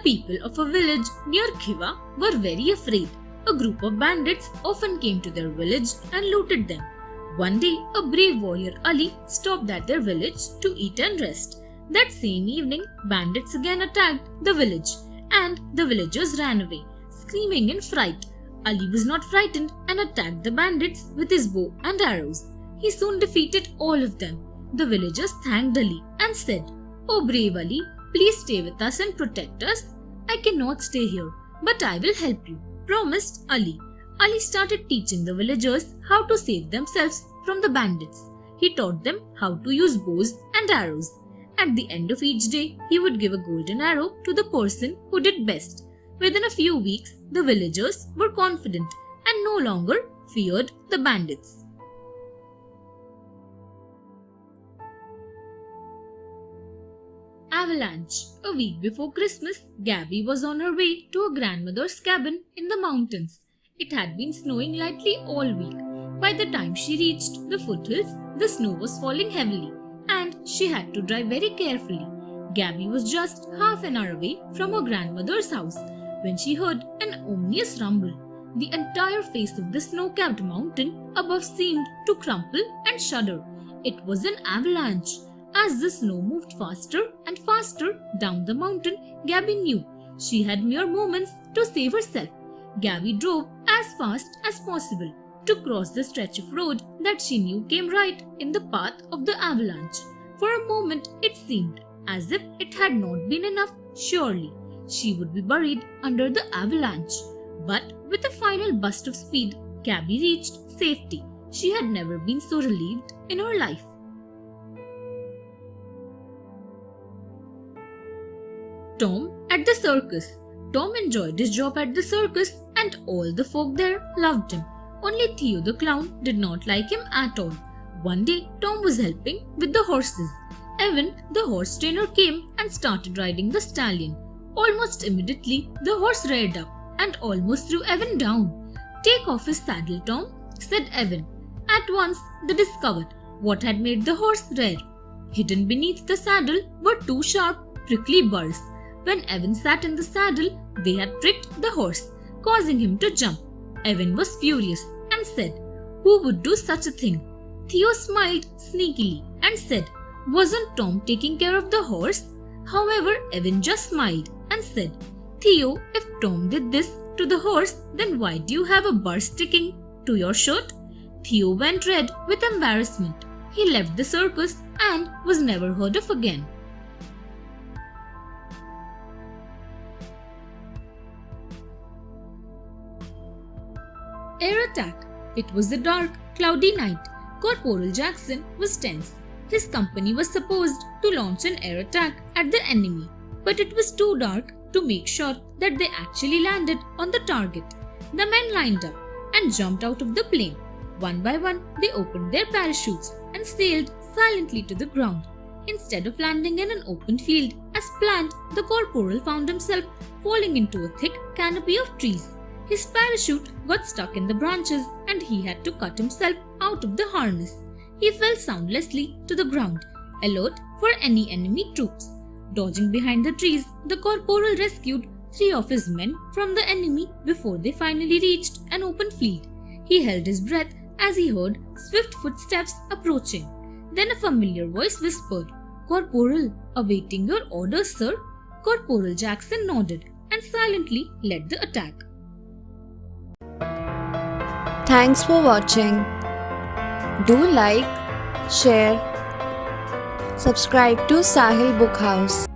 people of a village near Khiva were very afraid. A group of bandits often came to their village and looted them. One day, a brave warrior Ali stopped at their village to eat and rest. That same evening, bandits again attacked the village, and the villagers ran away, screaming in fright. Ali was not frightened and attacked the bandits with his bow and arrows. He soon defeated all of them. The villagers thanked Ali and said, "Oh brave Ali, please stay with us and protect us. I cannot stay here, but I will help you," promised Ali. Ali started teaching the villagers how to save themselves from the bandits. He taught them how to use bows and arrows. At the end of each day, he would give a golden arrow to the person who did best. Within a few weeks, the villagers were confident and no longer feared the bandits. Avalanche. A week before Christmas, Gabby was on her way to her grandmother's cabin in the mountains. It had been snowing lightly all week. By the time she reached the foothills, the snow was falling heavily, and she had to drive very carefully. Gabby was just half an hour away from her grandmother's house when she heard an ominous rumble. The entire face of the snow-capped mountain above seemed to crumple and shudder. It was an avalanche. As the snow moved faster and faster down the mountain, Gabby knew she had mere moments to save herself. Gabby drove as fast as possible to cross the stretch of road that she knew came right in the path of the avalanche. For a moment, it seemed as if it had not been enough. Surely, she would be buried under the avalanche. But with a final burst of speed, Gabby reached safety. She had never been so relieved in her life. Tom at the circus. Tom enjoyed his job at the circus and all the folk there loved him. Only Theo the clown did not like him at all. One day, Tom was helping with the horses. Evan, the horse trainer, came and started riding the stallion. Almost immediately, the horse reared up and almost threw Evan down. "Take off his saddle, Tom," said Evan. At once, they discovered what had made the horse rear. Hidden beneath the saddle were two sharp, prickly burrs. When Evan sat in the saddle, they had pricked the horse, causing him to jump. Evan was furious and said, "Who would do such a thing?" Theo smiled sneakily and said, "Wasn't Tom taking care of the horse?" However, Evan just smiled and said, "Theo, if Tom did this to the horse, then why do you have a burr sticking to your shirt?" Theo went red with embarrassment. He left the circus and was never heard of again. Air attack. It was a dark, cloudy night. Corporal Jackson was tense. His company was supposed to launch an air attack at the enemy, but it was too dark to make sure that they actually landed on the target. The men lined up and jumped out of the plane. One by one, they opened their parachutes and sailed silently to the ground. Instead of landing in an open field as planned, the corporal found himself falling into a thick canopy of trees. His parachute got stuck in the branches and he had to cut himself out of the harness. He fell soundlessly to the ground, alert for any enemy troops. Dodging behind the trees, the corporal rescued 3 of his men from the enemy before they finally reached an open field. He held his breath as he heard swift footsteps approaching. Then a familiar voice whispered, "Corporal, awaiting your orders, sir." Corporal Jackson nodded and silently led the attack. Thanks for watching. Do like, share, subscribe to Sahil Book House.